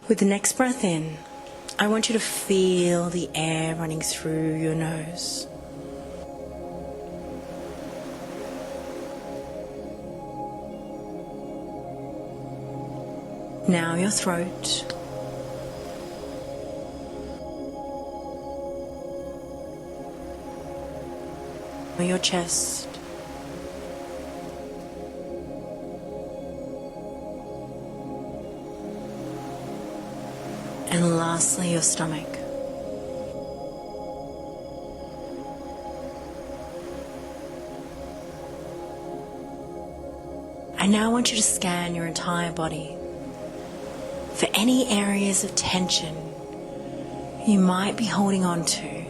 With the next breath in, I want you to feel the air running through your nose. Now your throat. Your chest. And lastly, your stomach. I now want you to scan your entire body for any areas of tension you might be holding on to.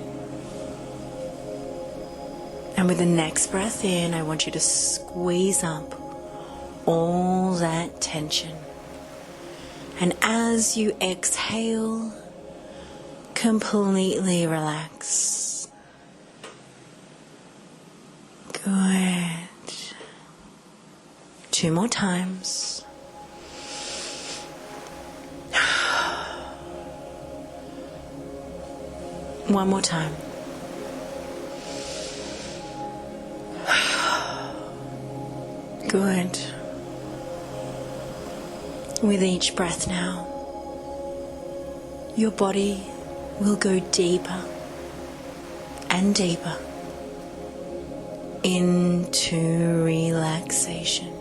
And with the next breath in, I want you to squeeze up all that tension. And as you exhale, completely relax. Good. 2 more times. One more time. Good. With each breath now, your body will go deeper and deeper into relaxation.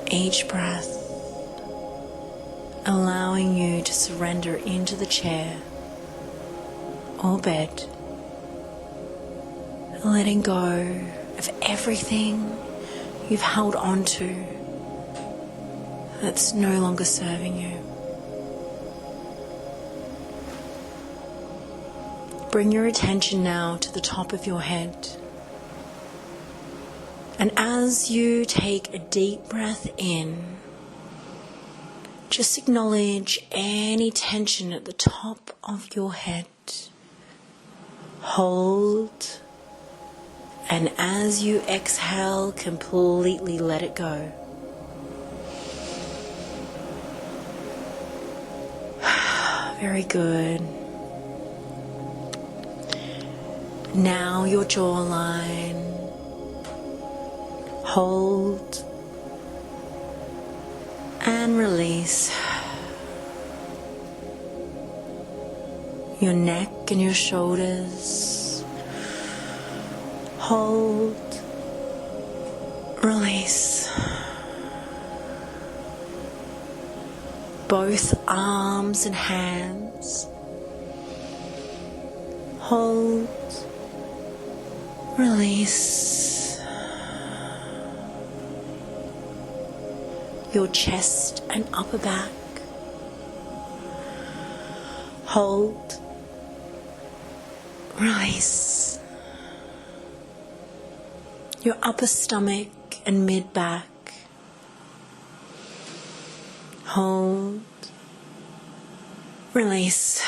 Each breath allowing you to surrender into the chair or bed, letting go of everything you've held on to that's no longer serving you. Bring your attention now to the top of your head. And as you take a deep breath in, just acknowledge any tension at the top of your head. Hold. And as you exhale, completely let it go. Very good. Now your jawline. Hold. And release. Your neck and your shoulders. Hold, release. Both arms and hands. Hold, release. Your chest and upper back. Hold, release. Your upper stomach and mid-back. Hold. Release.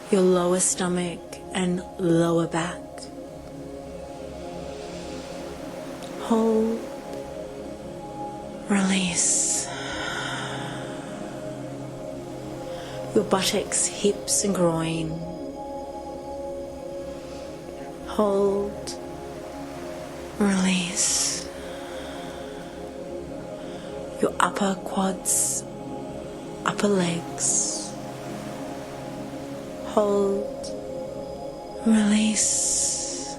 Your lower stomach and lower back. Hold. Release. Your buttocks, hips and groin. Hold, release. Your upper quads, upper legs. Hold, release.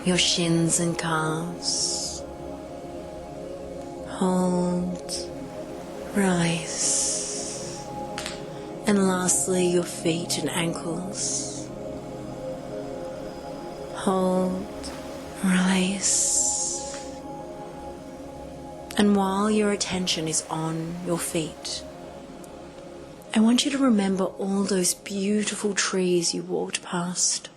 Your shins and calves. Hold, release. And lastly, your feet and ankles. Hold, release. And while your attention is on your feet, I want you to remember all those beautiful trees you walked past.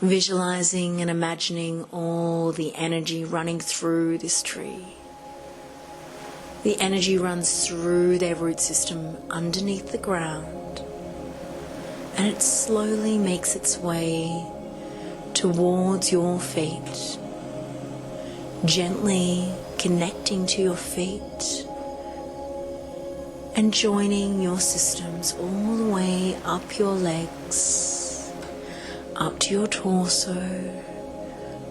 Visualizing and imagining all the energy running through this tree. The energy runs through their root system underneath the ground. And it slowly makes its way towards your feet, gently connecting to your feet and joining your systems all the way up your legs, up to your torso,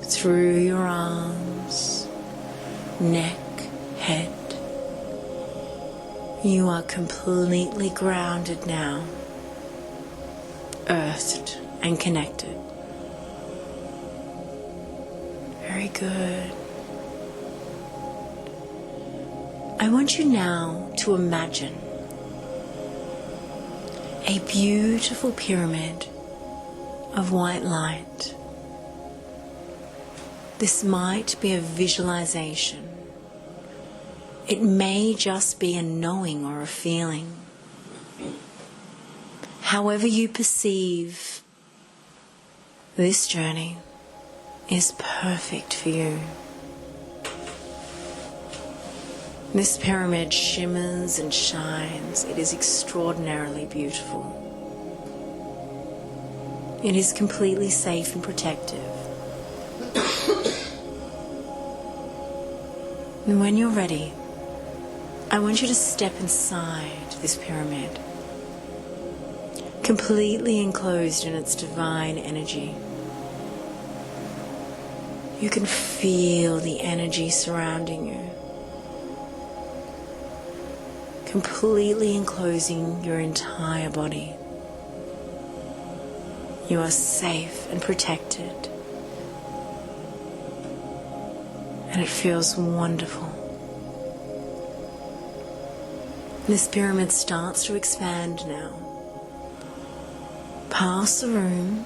through your arms, neck, head. You are completely grounded now, earthed and connected. Very good. I want you now to imagine a beautiful pyramid of white light. This might be a visualization. It may just be a knowing or a feeling. However you perceive this journey is perfect for you. This pyramid shimmers and shines. It is extraordinarily beautiful. It is completely safe and protective. And when you're ready, I want you to step inside this pyramid, completely enclosed in its divine energy. You can feel the energy surrounding you, completely enclosing your entire body. You are safe and protected, and it feels wonderful. This pyramid starts to expand now, past the room,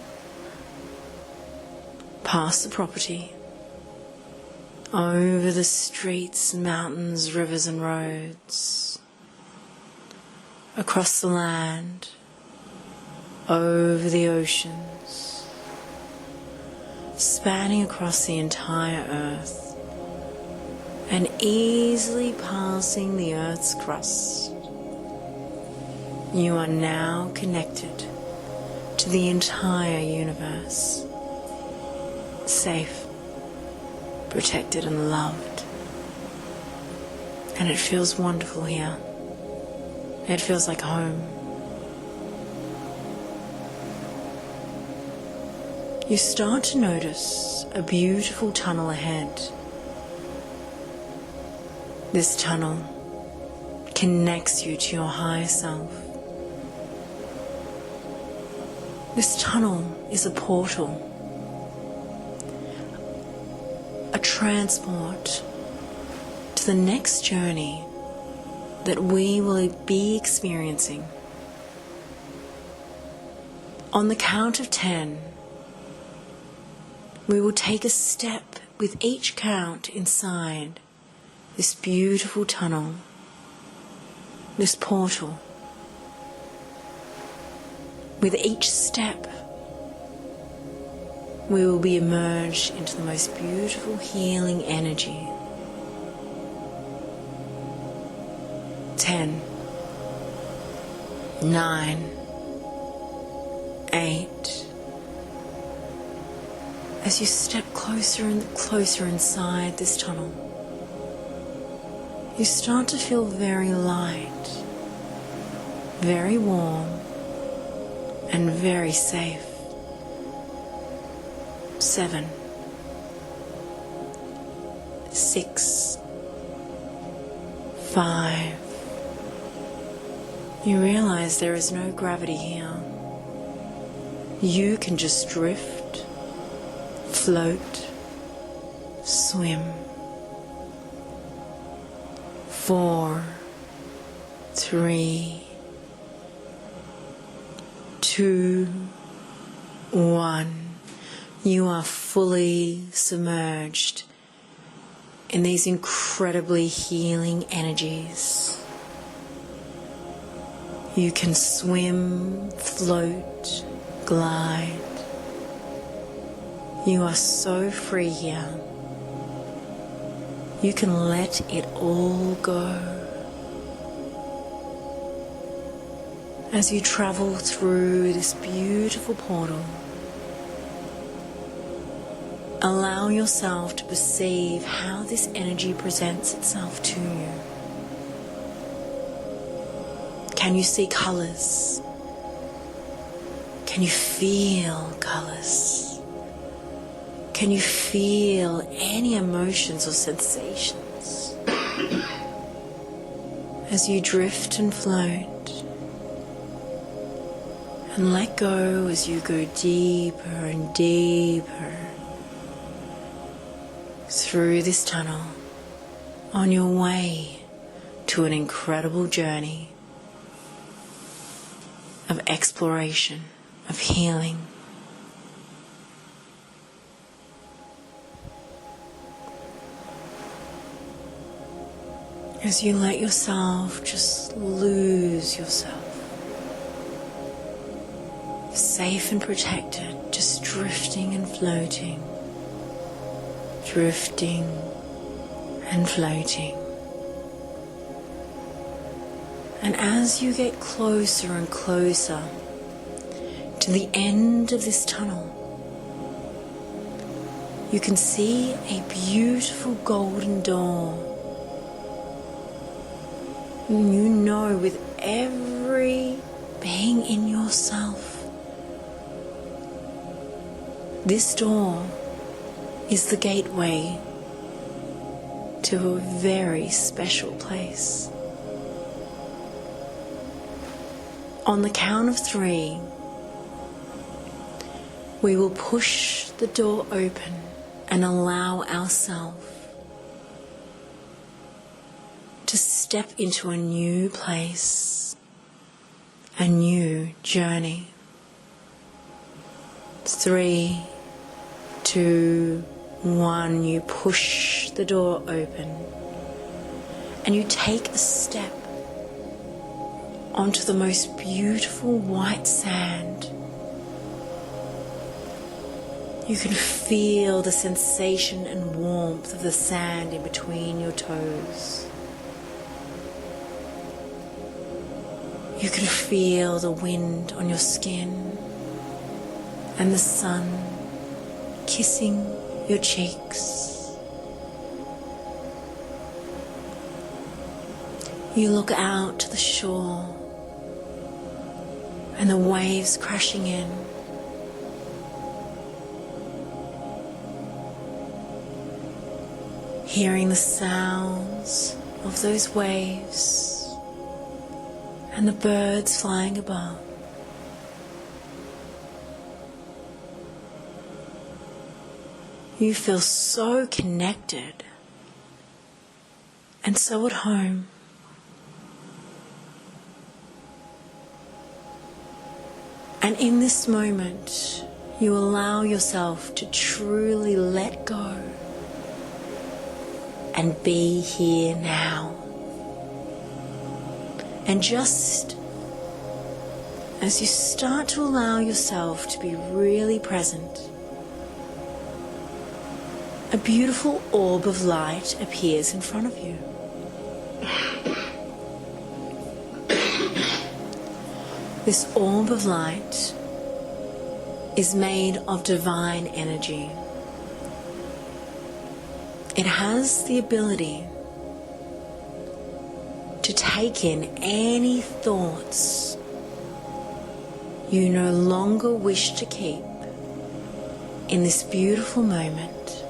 past the property, over the streets, mountains, rivers and roads, across the land, over the oceans, spanning across the entire earth and easily passing the earth's crust. You are now connected to the entire universe, safe, protected and loved. And it feels wonderful here. It feels like home. You start to notice a beautiful tunnel ahead. This tunnel connects you to your higher self. This tunnel is a portal, a transport to the next journey that we will be experiencing. On the count of 10, we will take a step with each count inside this beautiful tunnel, this portal. With each step, we will be immersed into the most beautiful healing energy. 10, 9, 8. As you step closer and closer inside this tunnel, you start to feel very light, very warm, and very safe. 7, 6, 5. You realize there is no gravity here. You can just drift, float, swim. 4, 3, 2, 1. You are fully submerged in these incredibly healing energies. You can swim, float, glide. You are so free here. You can let it all go. As you travel through this beautiful portal, Allow yourself to perceive how this energy presents itself to you. Can you see colours? Can you feel colours? Can you feel any emotions or sensations as you drift and float and let go as you go deeper and deeper through this tunnel on your way to an incredible journey of exploration, of healing. As you let yourself just lose yourself, safe and protected, just drifting and floating, drifting and floating. And as you get closer and closer to the end of this tunnel, you can see a beautiful golden door. You know with every being in yourself, this door is the gateway to a very special place. On the count of 3, we will push the door open and allow ourselves to step into a new place, a new journey. 3, 2, 1, you push the door open and you take a step onto the most beautiful white sand. You can feel the sensation and warmth of the sand in between your toes. You can feel the wind on your skin and the sun kissing your cheeks. You look out to the shore and the waves crashing in. Hearing the sounds of those waves and the birds flying above. You feel so connected and so at home. And in this moment, you allow yourself to truly let go and be here now. And just as you start to allow yourself to be really present, a beautiful orb of light appears in front of you. This orb of light is made of divine energy. It has the ability to take in any thoughts you no longer wish to keep in this beautiful moment.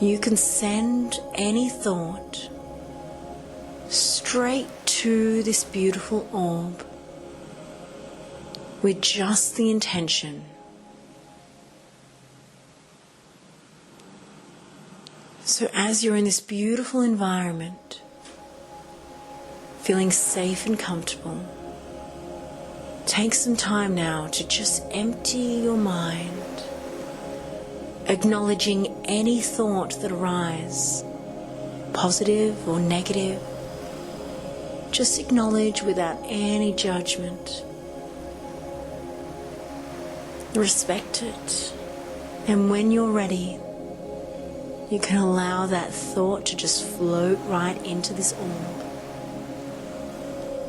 You can send any thought straight to this beautiful orb with just the intention so as you're in this beautiful environment, feeling safe and comfortable, take some time now to just empty your mind, acknowledging any thought that arises, positive or negative. Just acknowledge without any judgment. Respect it, and when you're ready, you can allow that thought to just float right into this orb.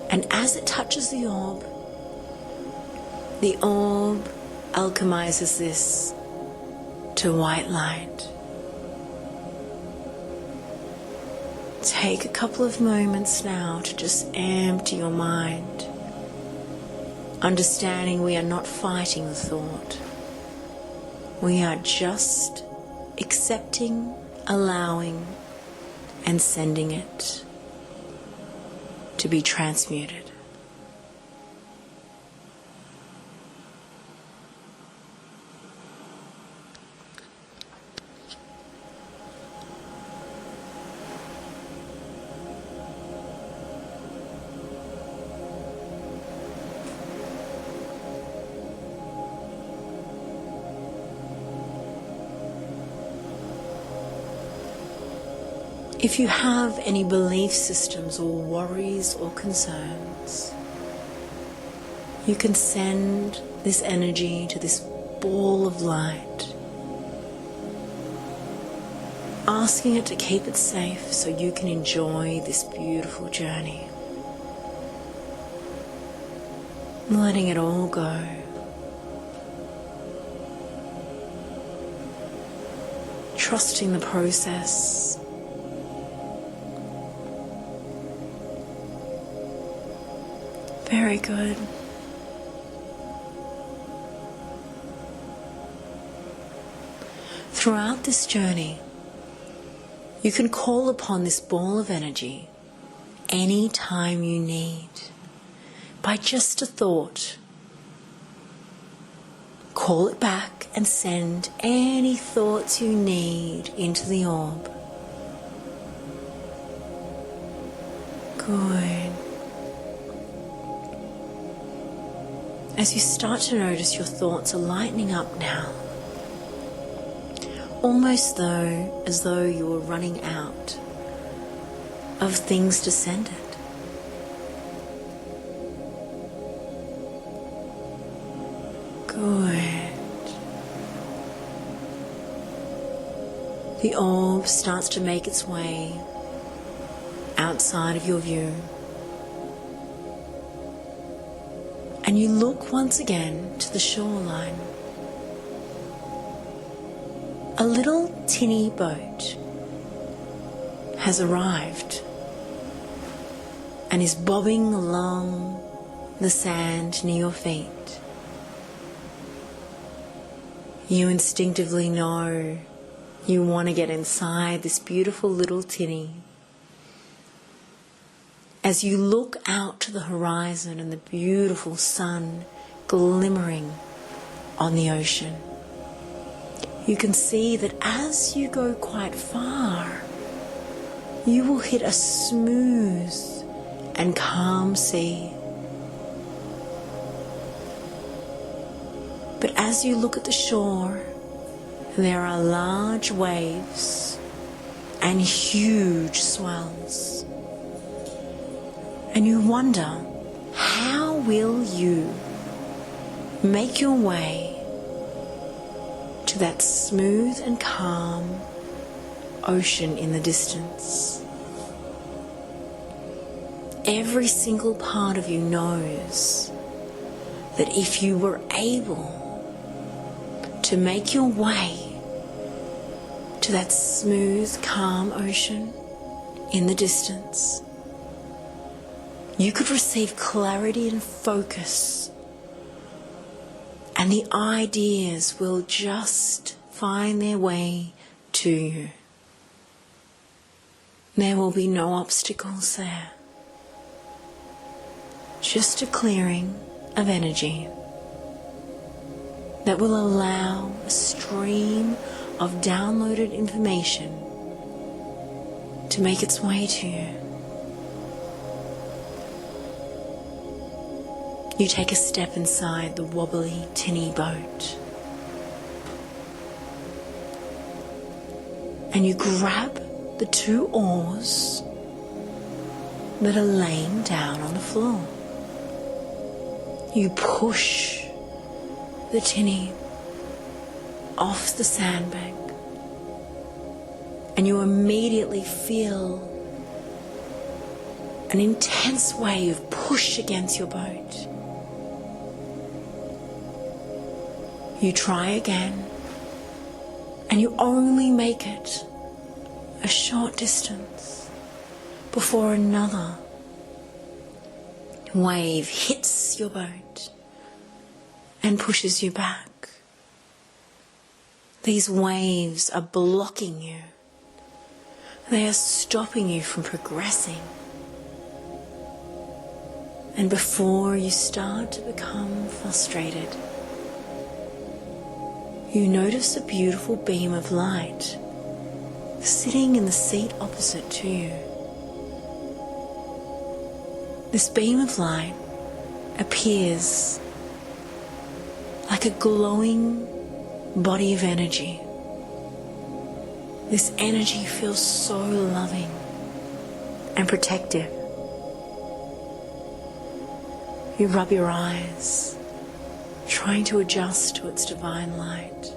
And as it touches the orb alchemizes this to white light. Take a couple of moments now to just empty your mind, understanding we are not fighting the thought. We are just accepting, allowing, and sending it to be transmuted. If you have any belief systems or worries or concerns, you can send this energy to this ball of light, asking it to keep it safe so you can enjoy this beautiful journey. Letting it all go. Trusting the process. Very good. Throughout this journey, you can call upon this ball of energy any time you need by just a thought. Call it back and send any thoughts you need into the orb. Good. As you start to notice your thoughts are lightening up now, almost as though you were running out of things to send it. Good. The orb starts to make its way outside of your view. And you look once again to the shoreline. A little tinny boat has arrived and is bobbing along the sand near your feet. You instinctively know you want to get inside this beautiful little tinny. As you look out to the horizon and the beautiful sun glimmering on the ocean, you can see that as you go quite far, you will hit a smooth and calm sea. But as you look at the shore, there are large waves and huge swells. And you wonder, how will you make your way to that smooth and calm ocean in the distance? Every single part of you knows that if you were able to make your way to that smooth, calm ocean in the distance, you could receive clarity and focus, and the ideas will just find their way to you. There will be no obstacles there. Just a clearing of energy that will allow a stream of downloaded information to make its way to you. You take a step inside the wobbly, tinny boat. And you grab the 2 oars that are laying down on the floor. You push the tinny off the sandbank, and you immediately feel an intense wave push against your boat. You try again, And you only make it a short distance before another wave hits your boat and pushes you back. These waves are blocking you. They are stopping you from progressing. And before you start to become frustrated, you notice a beautiful beam of light sitting in the seat opposite to you. This beam of light appears like a glowing body of energy. This energy feels so loving and protective. You rub your eyes, trying to adjust to its divine light.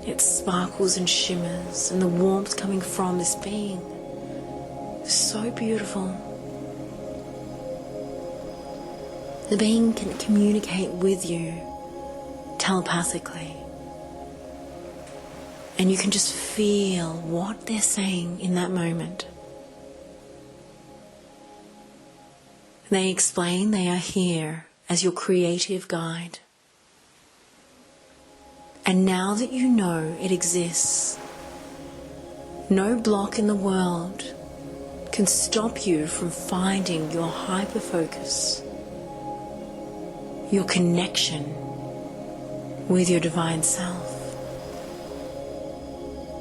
It sparkles and shimmers, and the warmth coming from this being is so beautiful. The being can communicate with you telepathically, and you can just feel what they're saying in that moment. They explain they are here as your creative guide. And now that you know it exists, no block in the world can stop you from finding your hyper-focus, your connection with your divine self.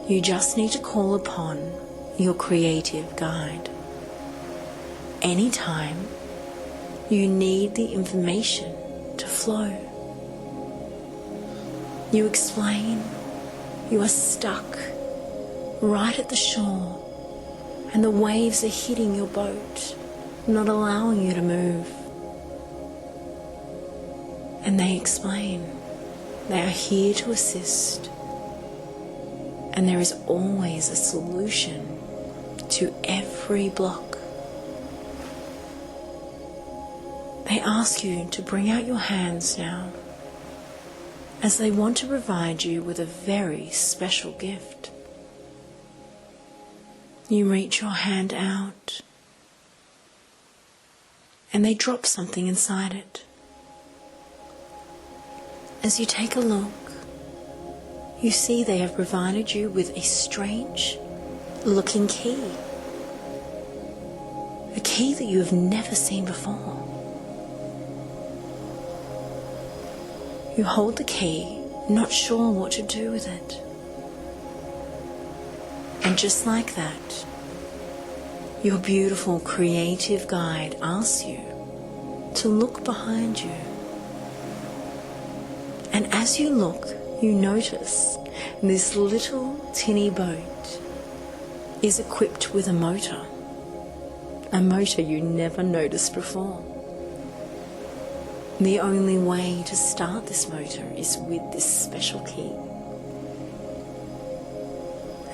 You just need to call upon your creative guide. Anytime you need the information to flow. You explain you are stuck right at the shore and the waves are hitting your boat, not allowing you to move. And they explain they are here to assist, and there is always a solution to every block. They ask you to bring out your hands now, as they want to provide you with a very special gift. You reach your hand out, and they drop something inside it. As you take a look, you see they have provided you with a strange looking key. A key that you have never seen before. You hold the key, not sure what to do with it. And just like that, your beautiful creative guide asks you to look behind you. And as you look, you notice this little tinny boat is equipped with a motor you never noticed before. The only way to start this motor is with this special key.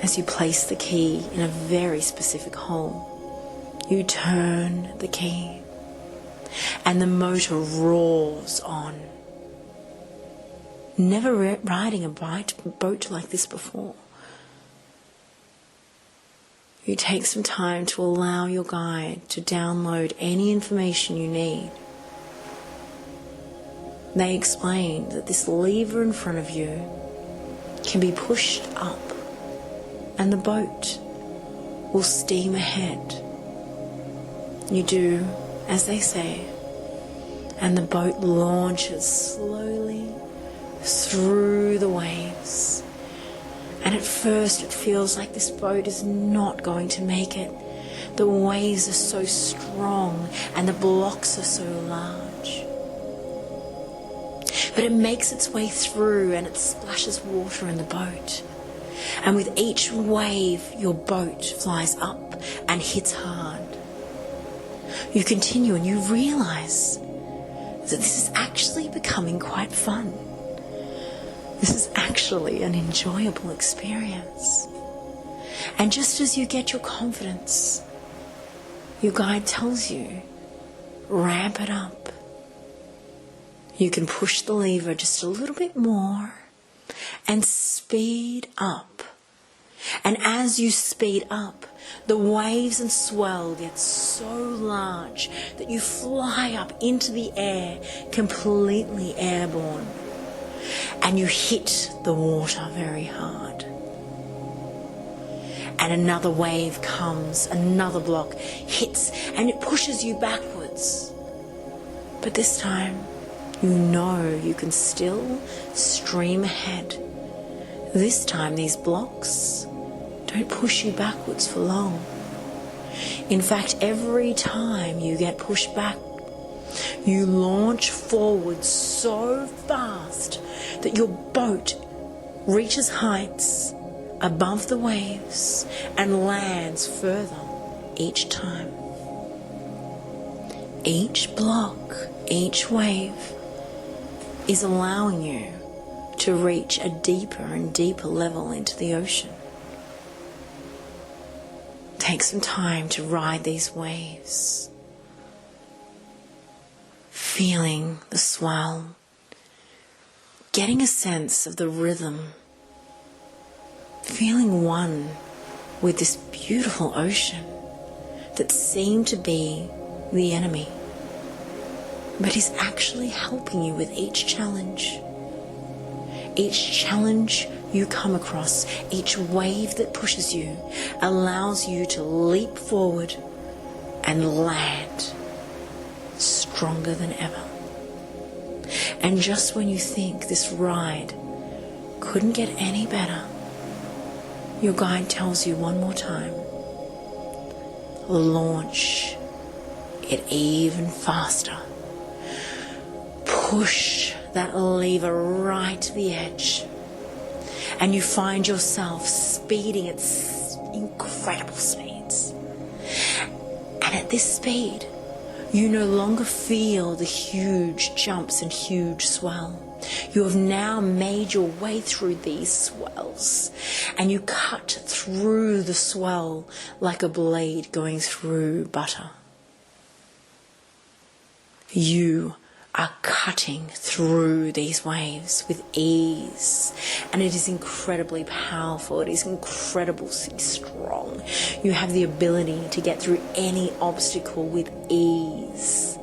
As you place the key in a very specific hole, you turn the key and the motor roars on. Never riding a boat like this before. You take some time to allow your guide to download any information you need. They explain that this lever in front of you can be pushed up and the boat will steam ahead. You do as they say, and the boat launches slowly through the waves. And at first it feels like this boat is not going to make it. The waves are so strong and the blocks are so large. But it makes its way through and it splashes water in the boat. And with each wave, your boat flies up and hits hard. You continue and you realize that this is actually becoming quite fun. This is actually an enjoyable experience. And just as you get your confidence, your guide tells you, ramp it up. You can push the lever just a little bit more and speed up. And as you speed up, the waves and swell get so large that you fly up into the air, completely airborne. And you hit the water very hard. And another wave comes, another block hits, and it pushes you backwards. But this time, you know you can still stream ahead. This time, these blocks don't push you backwards for long. In fact, every time you get pushed back, you launch forward so fast that your boat reaches heights above the waves and lands further each time. Each block, each wave is allowing you to reach a deeper and deeper level into the ocean. Take some time to ride these waves, feeling the swell, getting a sense of the rhythm, feeling one with this beautiful ocean that seemed to be the enemy, but is actually helping you with each challenge. Each challenge you come across, each wave that pushes you, allows you to leap forward and land stronger than ever. And just when you think this ride couldn't get any better, your guide tells you one more time, launch it even faster. Push that lever right to the edge, and you find yourself speeding at incredible speeds. And at this speed, you no longer feel the huge jumps and huge swell. You have now made your way through these swells, and you cut through the swell like a blade going through butter. You are cutting through these waves with ease, and it is incredibly powerful. It is incredibly strong. You have the ability to get through any obstacle with ease.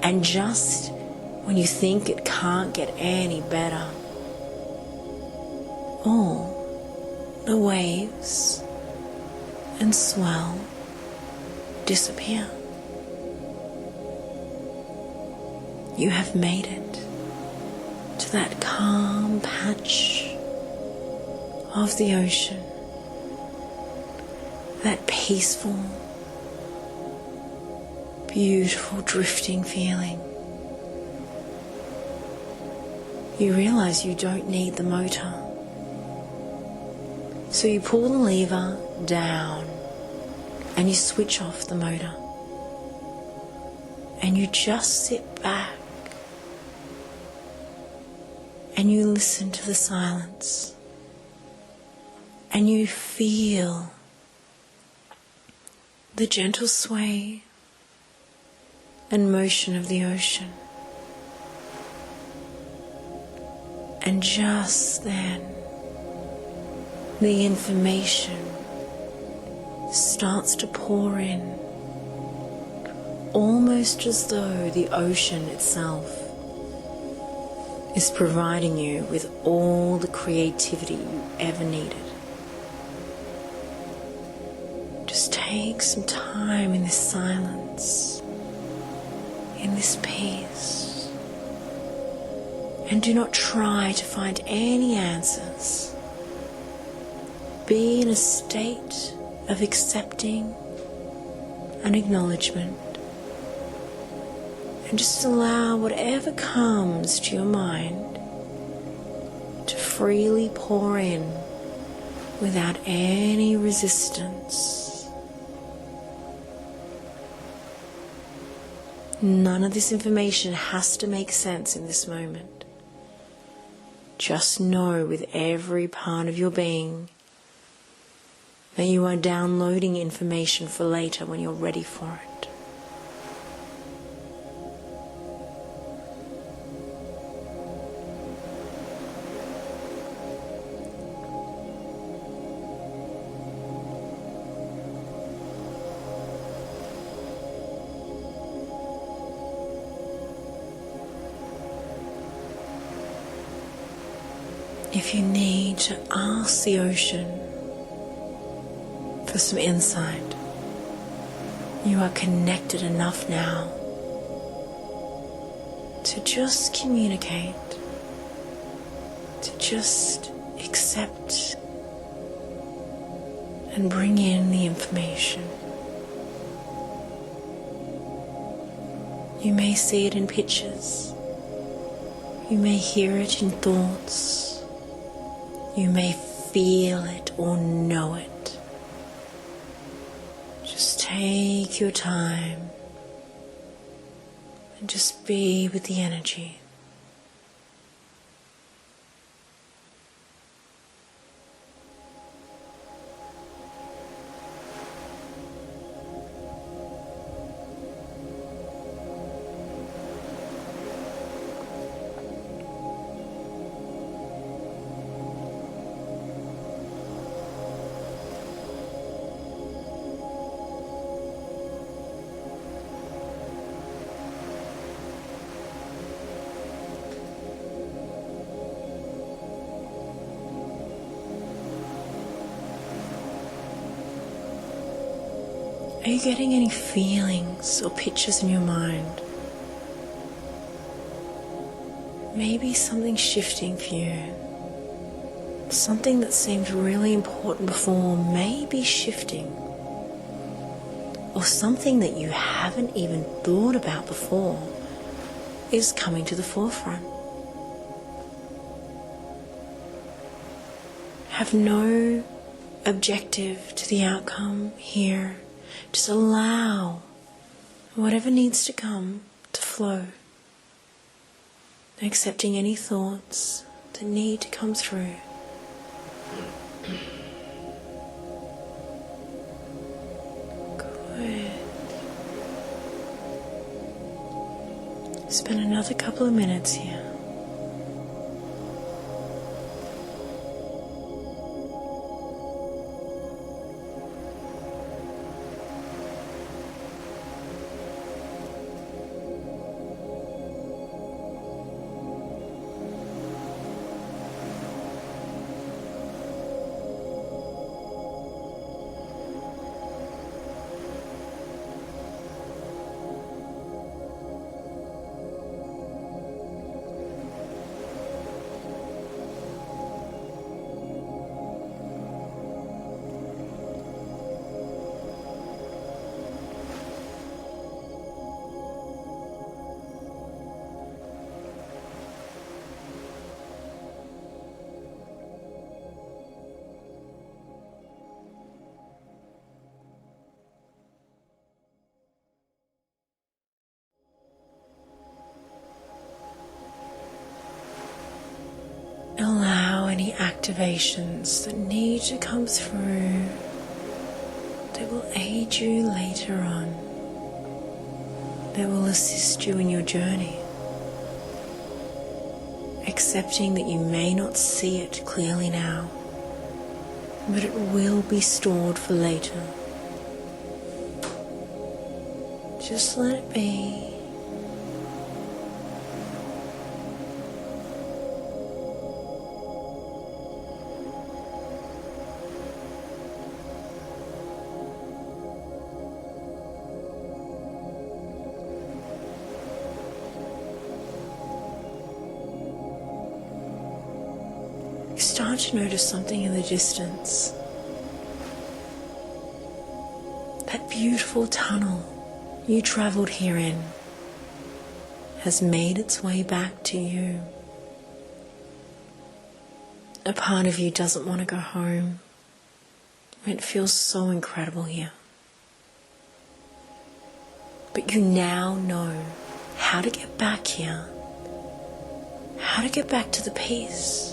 And just when you think it can't get any better, all the waves and swell disappear. You have made it to that calm patch of the ocean, that peaceful, beautiful drifting feeling. You realize you don't need the motor. So you pull the lever down and you switch off the motor. And you just sit back and you listen to the silence, and you feel the gentle sway and motion of the ocean. And just then, the information starts to pour in, almost as though the ocean itself is providing you with all the creativity you ever needed. Just take some time in this silence, in this peace, and do not try to find any answers. Be in a state of accepting and acknowledgement. And just allow whatever comes to your mind to freely pour in without any resistance. None of this information has to make sense in this moment. Just know with every part of your being that you are downloading information for later when you're ready for it. if you need to ask the ocean for some insight, you are connected enough now to just communicate, to just accept and bring in the information. You may see it in pictures, you may hear it in thoughts, you may feel it or know it. Just take your time and just be with the energy. Are you getting any feelings or pictures in your mind? Maybe something shifting for you. Something that seemed really important before may be shifting. Or something that you haven't even thought about before is coming to the forefront. Have no objective to the outcome here. Just allow whatever needs to come to flow, accepting any thoughts that need to come through. Good. Spend another couple of minutes here. Allow any activations that need to come through that will aid you later on, that will assist you in your journey. Accepting that you may not see it clearly now, but it will be stored for later. Just let it be. Start to notice something in the distance. That beautiful tunnel you travelled here in has made its way back to you. A part of you doesn't want to go home. It feels so incredible here. But you now know how to get back here, how to get back to the peace.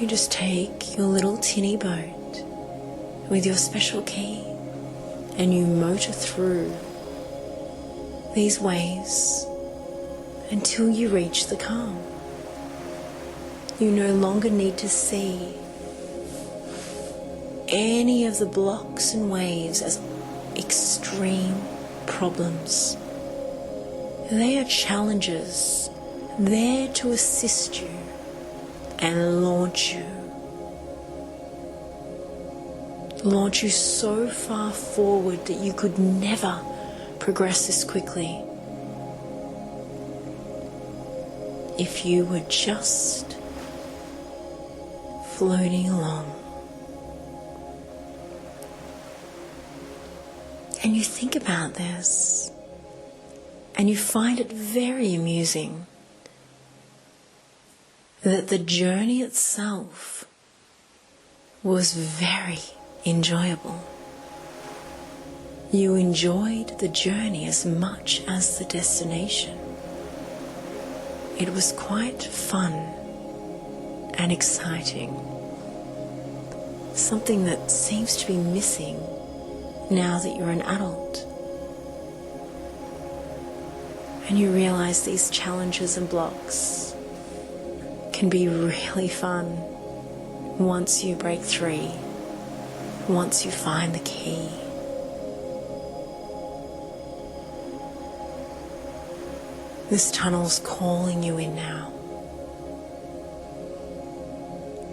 You just take your little tinny boat with your special key and you motor through these waves until you reach the calm. You no longer need to see any of the blocks and waves as extreme problems. They are challenges there to assist you and launch you so far forward that you could never progress this quickly if you were just floating along. And you think about this and you find it very amusing that the journey itself was very enjoyable. You enjoyed the journey as much as the destination. It was quite fun and exciting. Something that seems to be missing now that you're an adult. And you realize these challenges and blocks can be really fun once you break free, once you find the key. This tunnel's calling you in now.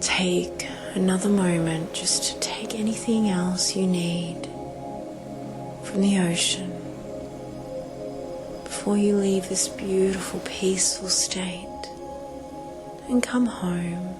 Take another moment just to take anything else you need from the ocean before you leave this beautiful, peaceful state and come home.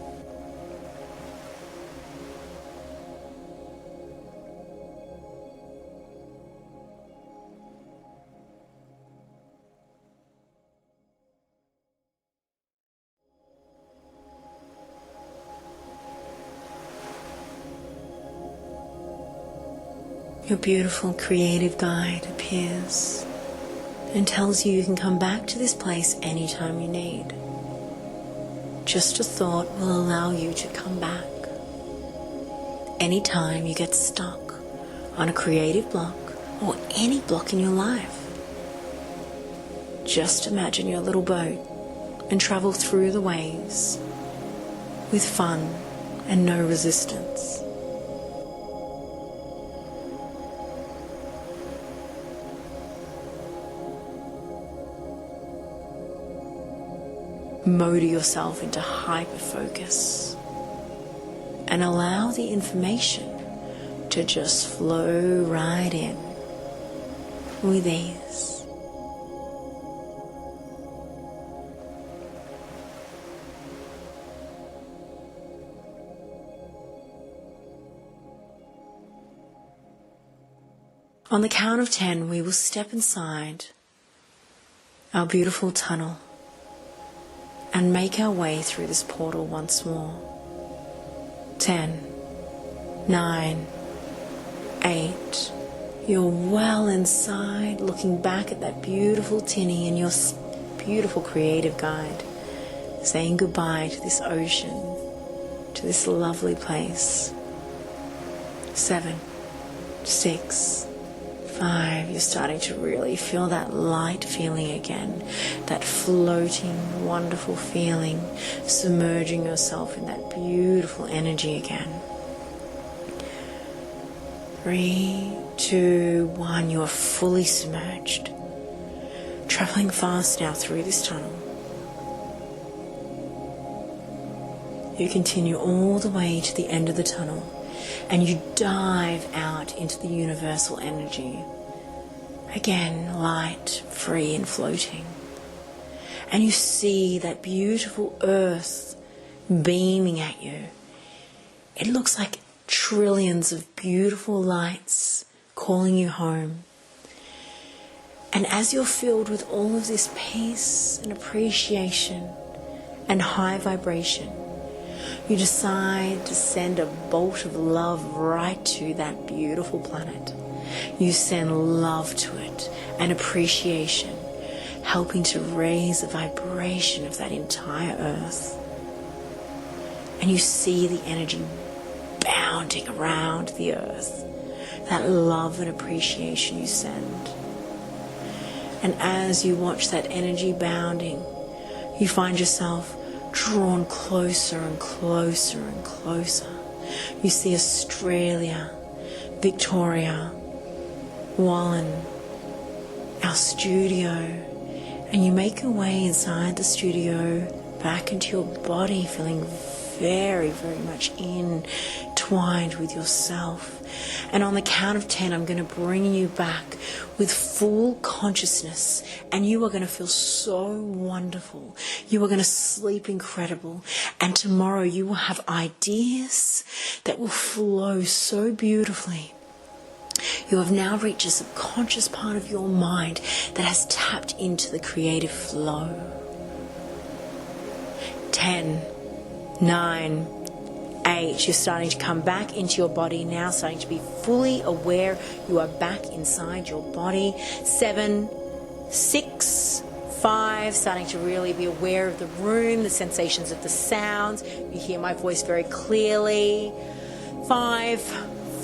Your beautiful creative guide appears and tells you can come back to this place anytime you need. Just a thought will allow you to come back. Anytime you get stuck on a creative block or any block in your life, just imagine your little boat and travel through the waves with fun and no resistance. Motor yourself into hyper-focus and allow the information to just flow right in with ease. On the count of 10, we will step inside our beautiful tunnel and make our way through this portal once more. 10, 9, 8. You're well inside, looking back at that beautiful tinny and your beautiful creative guide, saying goodbye to this ocean, to this lovely place. 7, 6, 5, you're starting to really feel that light feeling again, that floating, wonderful feeling, submerging yourself in that beautiful energy again. 3, 2, 1, you are fully submerged, traveling fast now through this tunnel. You continue all the way to the end of the tunnel, and you dive out into the universal energy. Again, light, free and floating. And you see that beautiful earth beaming at you. It looks like trillions of beautiful lights calling you home. And as you're filled with all of this peace and appreciation and high vibration, you decide to send a bolt of love right to that beautiful planet. You send love to it and appreciation, helping to raise the vibration of that entire earth. And you see the energy bounding around the earth, that love and appreciation you send. And as you watch that energy bounding, you find yourself drawn closer and closer and closer. You see Australia, Victoria, Wallen, our studio, and you make your way inside the studio back into your body, feeling very, very much entwined with yourself. And on the count of 10, I'm going to bring you back with full consciousness, and you are going to feel so wonderful. You are going to sleep incredible, and tomorrow you will have ideas that will flow so beautifully. You have now reached a subconscious part of your mind that has tapped into the creative flow. 10, 9, 8, you're starting to come back into your body now, starting to be fully aware. You are back inside your body. 7, 6, 5, starting to really be aware of the room, the sensations of the sounds. You hear my voice very clearly. 5,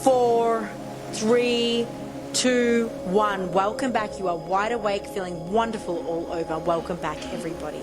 4, 3, 2, 1. Welcome back. You are wide awake, feeling wonderful all over. Welcome back, everybody.